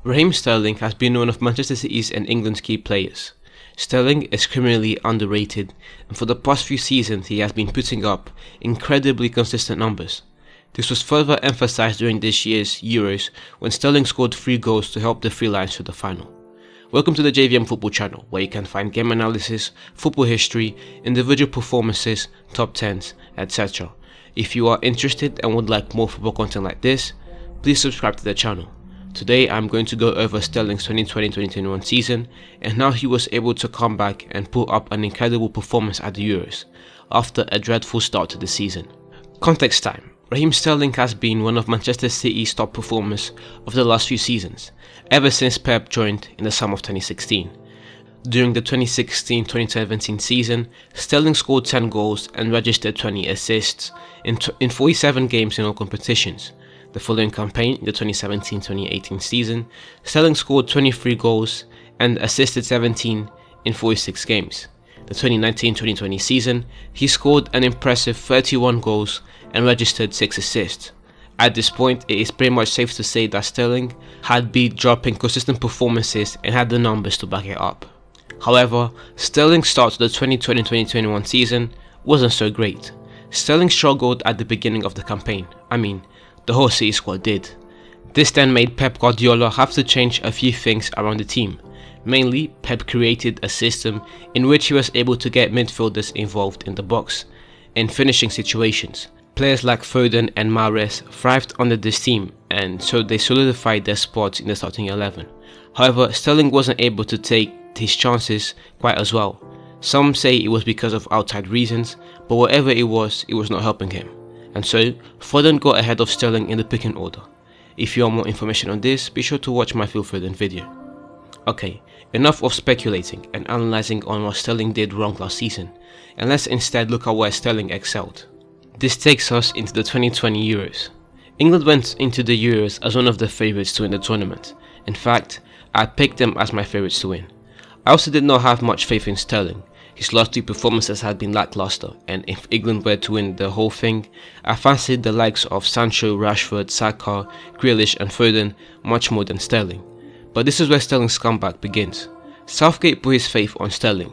Raheem Sterling has been one of Manchester City's and England's key players. Sterling is criminally underrated, and for the past few seasons he has been putting up incredibly consistent numbers. This was further emphasised during this year's Euros when Sterling scored 3 goals to help the Three Lions to the final. Welcome to the JVM Football channel, where you can find game analysis, football history, individual performances, top 10s, etc. If you are interested and would like more football content like this, please subscribe to the channel. Today I'm going to go over Sterling's 2020-2021 season and how he was able to come back and put up an incredible performance at the Euros after a dreadful start to the season. Context time. Raheem Sterling has been one of Manchester City's top performers of the last few seasons, ever since Pep joined in the summer of 2016. During the 2016-2017 season, Sterling scored 10 goals and registered 20 assists in 47 games in all competitions. The following campaign, the 2017-2018 season, Sterling scored 23 goals and assisted 17 in 46 games. The 2019-2020 season, he scored an impressive 31 goals and registered 6 assists. At this point, it is pretty much safe to say that Sterling had been dropping consistent performances and had the numbers to back it up. However, Sterling's start to the 2020-2021 season wasn't so great. Sterling struggled at the beginning of the campaign. The whole City squad did. This then made Pep Guardiola have to change a few things around the team. Mainly, Pep created a system in which he was able to get midfielders involved in the box in finishing situations. Players like Foden and Mahrez thrived under this team, and so they solidified their spots in the starting 11. However, Sterling wasn't able to take his chances quite as well. Some say it was because of outside reasons, but whatever it was not helping him. And so, Foden got ahead of Sterling in the picking order. If you want more information on this, be sure to watch my Phil Foden video. Okay, enough of speculating and analysing on what Sterling did wrong last season, and let's instead look at where Sterling excelled. This takes us into the 2020 Euros. England went into the Euros as one of the favourites to win the tournament. In fact, I picked them as my favourites to win. I also did not have much faith in Sterling. His last 2 performances had been lackluster, and if England were to win the whole thing, I fancied the likes of Sancho, Rashford, Saka, Grealish and Foden much more than Sterling. But this is where Sterling's comeback begins. Southgate put his faith on Sterling.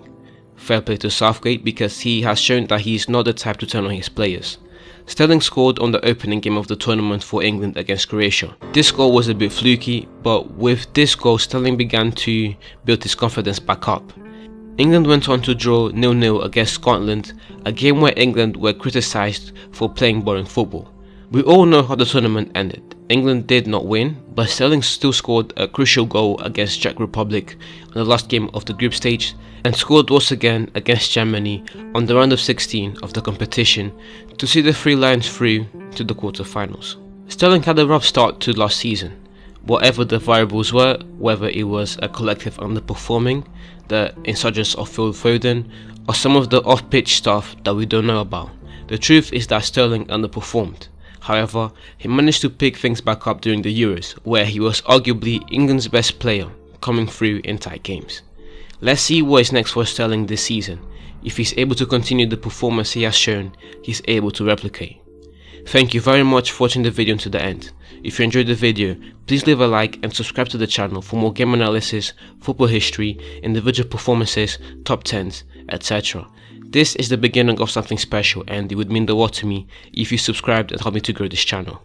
Fair play to Southgate, because he has shown that he is not the type to turn on his players. Sterling scored on the opening game of the tournament for England against Croatia. This goal was a bit fluky, but with this goal Sterling began to build his confidence back up. England went on to draw 0-0 against Scotland, a game where England were criticised for playing boring football. We all know how the tournament ended. England did not win, but Sterling still scored a crucial goal against Czech Republic on the last game of the group stage, and scored once again against Germany on the round of 16 of the competition to see the Three Lions through to the quarter-finals. Sterling had a rough start to last season. Whatever the variables were, whether it was a collective underperforming, the insurgence of Phil Foden, or some of the off-pitch stuff that we don't know about, the truth is that Sterling underperformed. However, he managed to pick things back up during the Euros, where he was arguably England's best player, coming through in tight games. Let's see what is next for Sterling this season. If he's able to continue the performance he has shown, he's able to replicate. Thank you very much for watching the video to the end. If you enjoyed the video, please leave a like and subscribe to the channel for more game analysis, football history, individual performances, top 10s, etc. This is the beginning of something special, and it would mean the world to me if you subscribed and helped me to grow this channel.